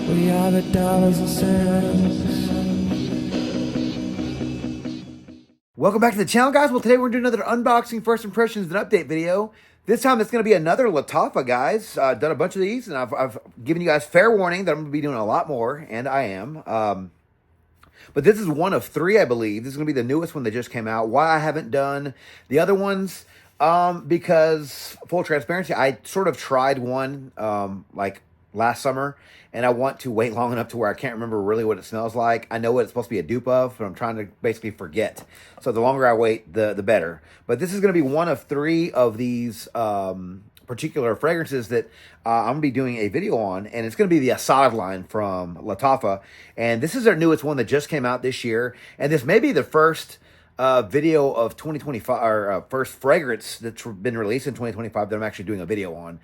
We are the dollars and cents. Welcome back to the channel, guys. Well, today we're doing another unboxing, first impressions, and update video. This time it's going to be another Lattafa, guys. I've done a bunch of these, and I've given you guys fair warning that I'm going to be doing a lot more, and I am. But this is one of three, I believe. This is going to be the newest one that just came out. Why I haven't done the other ones, because, full transparency, I sort of tried one, like last summer, and I want to wait long enough to where I can't remember really what it smells like. I know what it's supposed to be a dupe of, but I'm trying to basically forget. So the longer I wait, the better. But this is going to be one of three of these particular fragrances that I'm going to be doing a video on, and it's going to be the ASAD line from Lattafa. And this is their newest one that just came out this year, and this may be the first video of 2025, or first fragrance that's been released in 2025 that I'm actually doing a video on.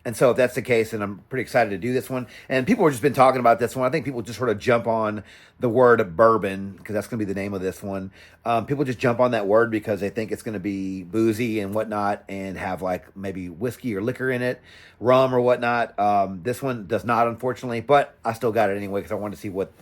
And so if that's the case, then I'm pretty excited to do this one. And people have just been talking about this one. I think people just sort of jump on the word bourbon, because that's going to be the name of this one. People just jump on that word because they think it's going to be boozy and whatnot and have like maybe whiskey or liquor in it, rum or whatnot. This one does not, unfortunately, but I still got it anyway because I wanted to see what,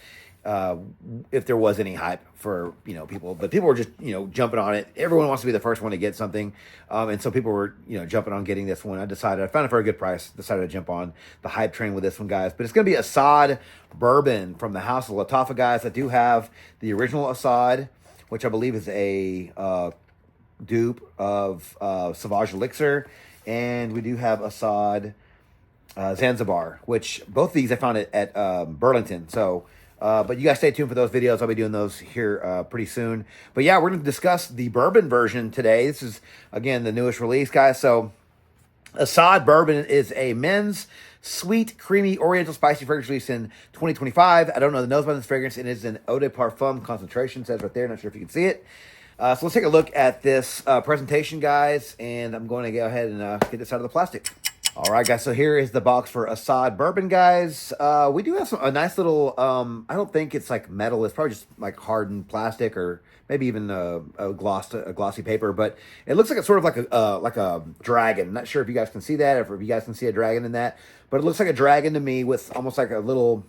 if there was any hype for, people. But people were just, jumping on it. Everyone wants to be the first one to get something. And so people were, jumping on getting this one. I found it for a good price, decided to jump on the hype train with this one, guys. But it's going to be ASAD Bourbon from the house of Lattafa, guys. I do have the original ASAD, which I believe is a dupe of Sauvage Elixir. And we do have ASAD Zanzibar, which both of these I found at Burlington. So, but you guys stay tuned for those videos. I'll be doing those here pretty soon. But yeah, we're going to discuss the bourbon version today. This is, again, the newest release, guys. So ASAD Bourbon is a men's sweet, creamy, oriental spicy fragrance released in 2025. I don't know the nose by this fragrance. It is an eau de parfum concentration. It says right there. Not sure if you can see it. So let's take a look at this presentation, guys. And I'm going to go ahead and get this out of the plastic. All right, guys, so here is the box for ASAD Bourbon, guys. We do have a nice little, I don't think it's like metal. It's probably just like hardened plastic or maybe even a glossy paper. But it looks like it's sort of like a dragon. Not sure if you guys can see that or if you guys can see a dragon in that. But it looks like a dragon to me with almost like a little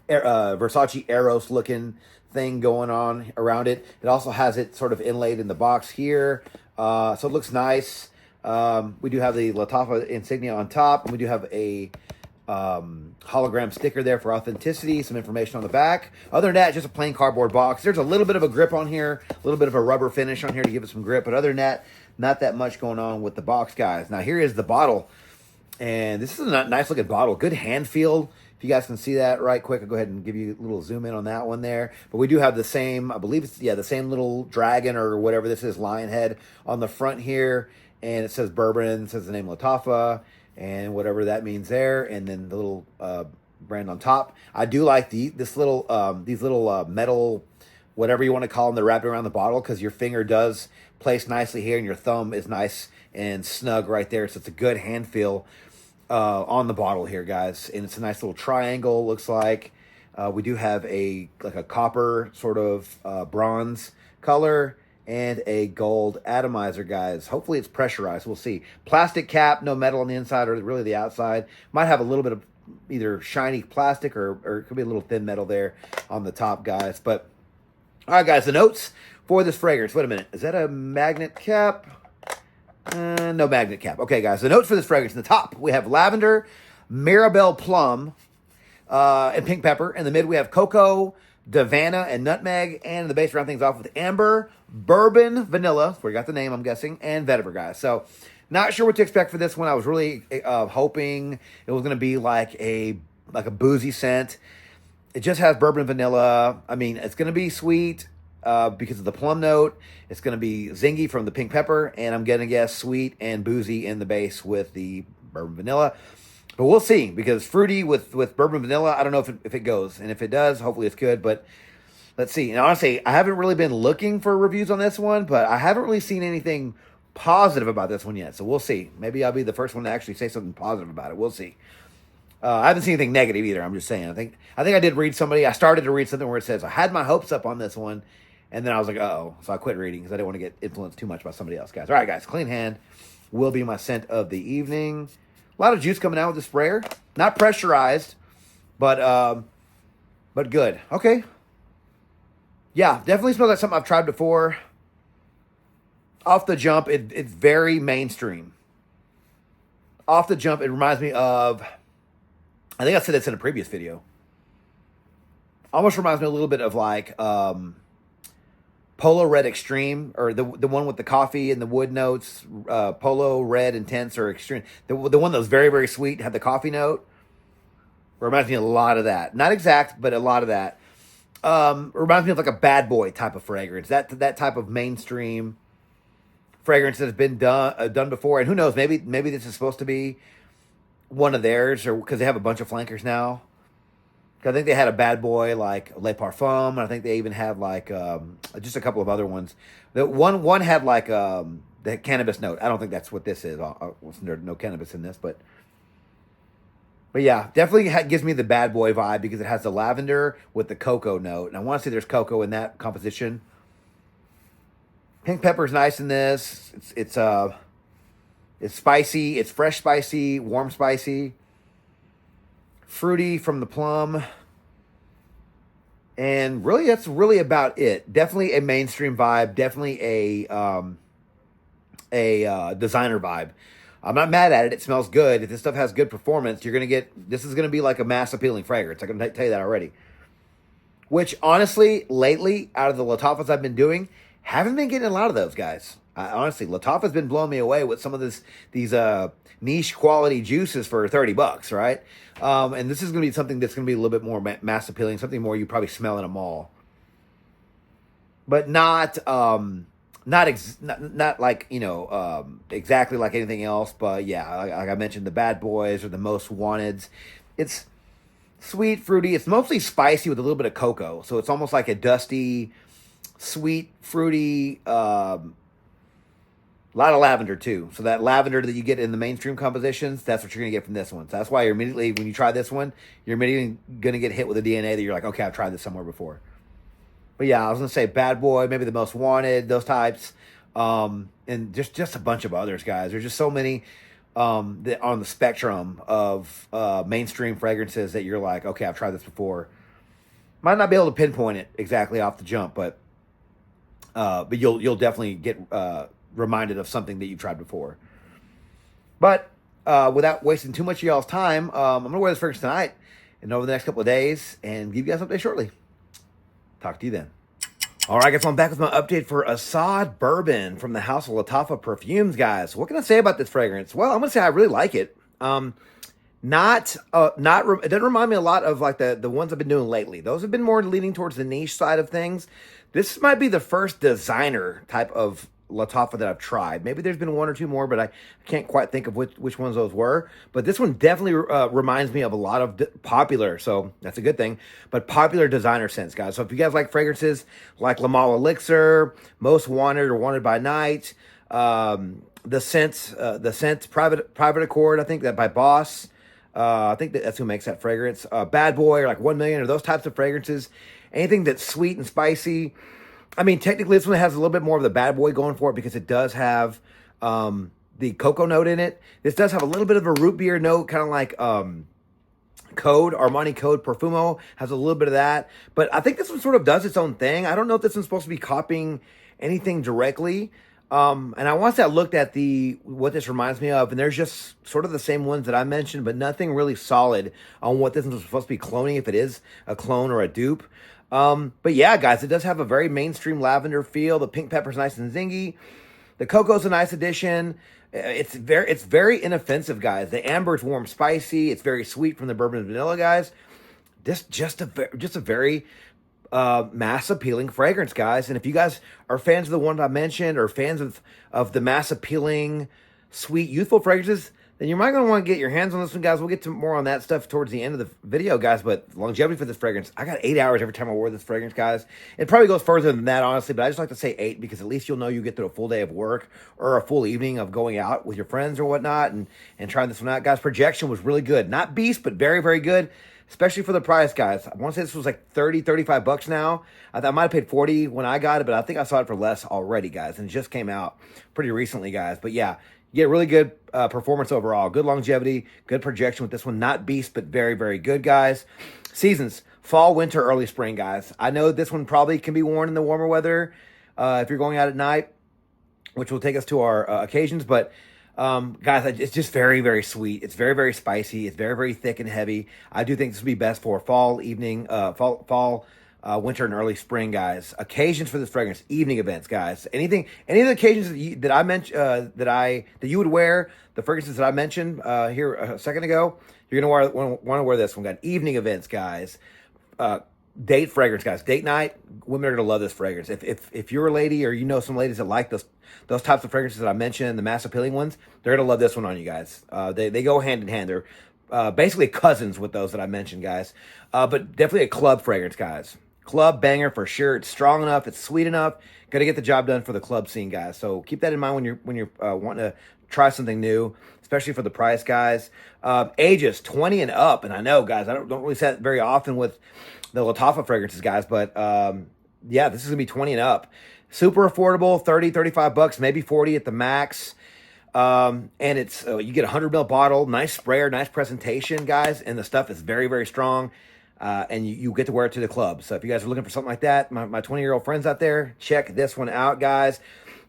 Versace Eros looking thing going on around it. It also has it sort of inlaid in the box here. So it looks nice. We do have the Lattafa insignia on top, and we do have a hologram sticker there for authenticity, some information on the back. Other than that, just a plain cardboard box. There's a little bit of a grip on here, a little bit of a rubber finish on here to give it some grip, but other than that, not that much going on with the box, guys. Now, here is the bottle, and this is a nice looking bottle. Good hand feel. If you guys can see that right quick, I'll go ahead and give you a little zoom in on that one there. But we do have the same, I believe it's, the same little dragon or whatever this is, lion head on the front here. And it says bourbon, it says the name Lattafa, and whatever that means there, and then the little brand on top. I do like these little metal, whatever you want to call them, they're wrapped around the bottle, because your finger does place nicely here, and your thumb is nice and snug right there. So it's a good hand feel on the bottle here, guys. And it's a nice little triangle, looks like. We do have a copper sort of bronze color, and a gold atomizer, guys. Hopefully it's pressurized. We'll see. Plastic cap, no metal on the inside or really the outside. Might have a little bit of either shiny plastic or it could be a little thin metal there on the top, guys. But, all right, guys, the notes for this fragrance. Wait a minute. Is that a magnet cap? No magnet cap. Okay, guys, the notes for this fragrance. In the top, we have lavender, Marabelle plum, and pink pepper. In the mid, we have cocoa, Davana, and nutmeg. And in the base, round things off with amber, bourbon, vanilla, where you got the name, I'm guessing, and vetiver, guys. So, not sure what to expect for this one. I was really hoping it was going to be like a boozy scent. It just has bourbon and vanilla. I mean, it's going to be sweet because of the plum note. It's going to be zingy from the pink pepper, and I'm going to guess sweet and boozy in the base with the bourbon vanilla. But we'll see, because fruity with bourbon vanilla, I don't know if it goes. And if it does, hopefully it's good. But let's see. And honestly, I haven't really been looking for reviews on this one, but I haven't really seen anything positive about this one yet. So we'll see. Maybe I'll be the first one to actually say something positive about it. We'll see. I haven't seen anything negative either. I'm just saying. I think I did read somebody. I started to read something where it says, I had my hopes up on this one, and then I was like, uh-oh. So I quit reading because I didn't want to get influenced too much by somebody else, guys. All right, guys. Clean Hand will be my scent of the evening. A lot of juice coming out with the sprayer. Not pressurized, But good. Okay. Yeah, definitely smells like something I've tried before. Off the jump, it's very mainstream. Off the jump, it reminds me of, I think I said this in a previous video. Almost reminds me a little bit of like Polo Red Extreme, or the one with the coffee and the wood notes. Polo Red Intense or Extreme. The one that was very, very sweet, had the coffee note. Reminds me a lot of that. Not exact, but a lot of that. Reminds me of like a bad boy type of fragrance. That type of mainstream fragrance that has been done before. And who knows, maybe this is supposed to be one of theirs, or because they have a bunch of flankers now. I think they had a bad boy like Le Parfum, and I think they even have like just a couple of other ones. The one had like the cannabis note. I don't think that's what this is. There's no cannabis in this, but yeah, definitely gives me the bad boy vibe because it has the lavender with the cocoa note, and I want to say there's cocoa in that composition. Pink pepper's nice in this. It's spicy. It's fresh spicy, warm spicy, fruity from the plum, and really that's really about it. Definitely a mainstream vibe. Definitely a designer vibe. I'm not mad at it. It smells good. If this stuff has good performance, you're gonna get. This is gonna be like a mass appealing fragrance. I can tell you that already. Which honestly, lately, out of the Lattafas I've been doing, haven't been getting a lot of those guys. Honestly, Lattafa's been blowing me away with some of these niche quality juices for $30, right? And this is gonna be something that's gonna be a little bit more mass appealing, something more you probably smell in a mall, but not like, exactly like anything else. But yeah, like I mentioned, the bad boys or the most wanteds. It's sweet, fruity. It's mostly spicy with a little bit of cocoa. So it's almost like a dusty, sweet, fruity, a lot of lavender too. So that lavender that you get in the mainstream compositions, that's what you're going to get from this one. So that's why you're immediately, when you try this one, you're immediately going to get hit with a DNA that you're like, okay, I've tried this somewhere before. But yeah, I was going to say bad boy, maybe the most wanted, those types. And just a bunch of others, guys. There's just so many that on the spectrum of mainstream fragrances that you're like, okay, I've tried this before. Might not be able to pinpoint it exactly off the jump, but you'll definitely get reminded of something that you've tried before. But without wasting too much of y'all's time, I'm going to wear this fragrance tonight and over the next couple of days and give you guys an update shortly. Talk to you then. All right, guys, I'm back with my update for ASAD Bourbon from the house of Lattafa Perfumes, guys. What can I say about this fragrance? Well, I'm going to say I really like it. It doesn't remind me a lot of like the ones I've been doing lately. Those have been more leaning towards the niche side of things. This might be the first designer type of Lattafa that I've tried. Maybe there's been one or two more, but I can't quite think of which ones those were. But this one definitely reminds me of a lot of popular, so that's a good thing, but popular designer scents, guys. So if you guys like fragrances like La Mala Elixir, Most Wanted or Wanted by Night, the scents Private Accord, I think that by Boss, I think that's who makes that fragrance. Bad Boy or like 1 Million or those types of fragrances, anything that's sweet and spicy. I mean, technically, this one has a little bit more of the bad boy going for it because it does have the cocoa note in it. This does have a little bit of a root beer note, kind of like Armani Code Profumo has a little bit of that. But I think this one sort of does its own thing. I don't know if this one's supposed to be copying anything directly. And I want to say I looked at what this reminds me of, and there's just sort of the same ones that I mentioned, but nothing really solid on what this one's supposed to be cloning, if it is a clone or a dupe. But yeah, guys, it does have a very mainstream lavender feel. The pink pepper's nice and zingy. The cocoa's a nice addition. It's very inoffensive, guys. The amber's warm, spicy. It's very sweet from the bourbon and vanilla, guys. Just a very mass appealing fragrance, guys. And if you guys are fans of the ones I mentioned or fans of the mass appealing, sweet, youthful fragrances, then you might going to want to get your hands on this one, guys. We'll get to more on that stuff towards the end of the video, guys. But longevity for this fragrance, I got 8 hours every time I wore this fragrance, guys. It probably goes further than that, honestly, but I just like to say 8 because at least you'll know you get through a full day of work or a full evening of going out with your friends or whatnot and trying this one out, guys. Projection was really good. Not beast, but very, very good, especially for the price, guys. I want to say this was like $30-$35 now. I might have paid $40 when I got it, but I think I saw it for less already, guys, and it just came out pretty recently, guys. But yeah, You get really good performance overall. Good longevity, good projection with this one. Not beast, but very, very good, guys. Seasons, fall, winter, early spring, guys. I know this one probably can be worn in the warmer weather if you're going out at night, which will take us to our occasions. But guys, it's just very, very sweet. It's very, very spicy. It's very, very thick and heavy. I do think this would be best for fall, evening, winter, and early spring, guys. Occasions for this fragrance, evening events, guys. Any of the occasions that I mentioned that you would wear, the fragrances that I mentioned here a second ago, you're gonna want to wear this one, guys. Evening events, guys. Date fragrance, guys. Date night, women are gonna love this fragrance. If you're a lady or you know some ladies that like those types of fragrances that I mentioned, the mass appealing ones, they're gonna love this one on you guys. They go hand in hand. They're basically cousins with those that I mentioned, guys. But definitely a club fragrance, guys. Club banger for sure. It's strong enough. It's sweet enough. Got to get the job done for the club scene, guys. So keep that in mind when you're wanting to try something new, especially for the price, guys. Ages 20 and up, and I know, guys, I don't really say that very often with the Lattafa fragrances, guys, but yeah, this is gonna be 20 and up. Super affordable, 30, 35 bucks, maybe 40 at the max. And it's you get a 100 ml bottle, nice sprayer, nice presentation, guys, and the stuff is very, very strong. And you get to wear it to the club. So if you guys are looking for something like that, my 20-year-old friends out there, check this one out, guys.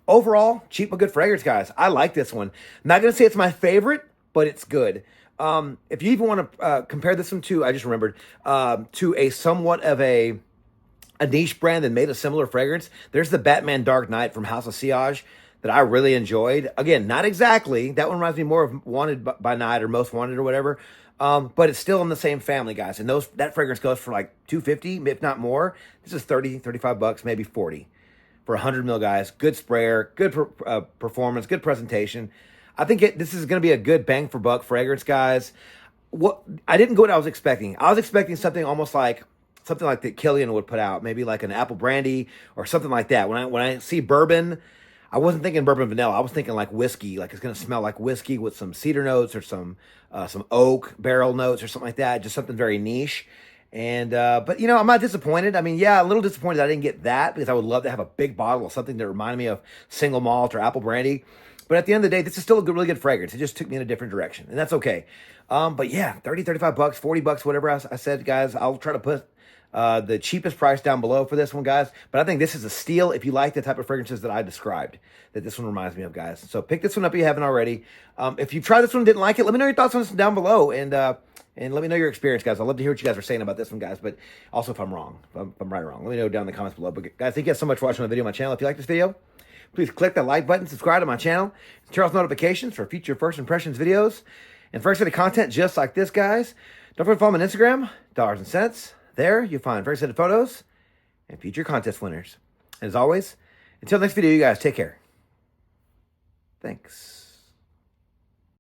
Overall, cheap but good fragrance, guys. I like this one. Not going to say it's my favorite, but it's good. If you even want to compare this one to, I just remembered, to a somewhat of a niche brand that made a similar fragrance, there's the Batman Dark Knight from House of Sillage that I really enjoyed. Again, not exactly. That one reminds me more of Wanted by Night or Most Wanted or whatever. But it's still in the same family, guys. And that fragrance goes for like $250, if not more. This is 30, 35 bucks, maybe 40 for 100 ml, guys. Good sprayer, good performance, good presentation. I think this is going to be a good bang for buck fragrance, guys. I didn't go what I was expecting. I was expecting something almost like something like that Killian would put out, maybe like an apple brandy or something like that. When I see bourbon, I wasn't thinking bourbon vanilla. I was thinking like whiskey, like it's going to smell like whiskey with some cedar notes or some oak barrel notes or something like that. Just something very niche. And, but you know, I'm not disappointed. I mean, yeah, a little disappointed I didn't get that because I would love to have a big bottle of something that reminded me of single malt or apple brandy. But at the end of the day, this is still a really good fragrance. It just took me in a different direction, and that's okay. But yeah, 30, 35 bucks, 40 bucks, whatever I said, guys. I'll try to put the cheapest price down below for this one, guys. But I think this is a steal if you like the type of fragrances that I described, that this one reminds me of, guys. So pick this one up if you haven't already. If you tried this one and didn't like it, let me know your thoughts on this down below, and let me know your experience, guys. I'd love to hear what you guys are saying about this one, guys. But also if I'm wrong, if I'm right or wrong, let me know down in the comments below. But guys, thank you guys so much for watching my video on my channel. If you like this video, please click that like button, subscribe to my channel, turn off notifications for future first impressions videos, and first set of content just like this, guys. Don't forget to follow me on Instagram, Dollars and Cents. There, you'll find first set of photos and future contest winners. And as always, until next video, you guys take care. Thanks.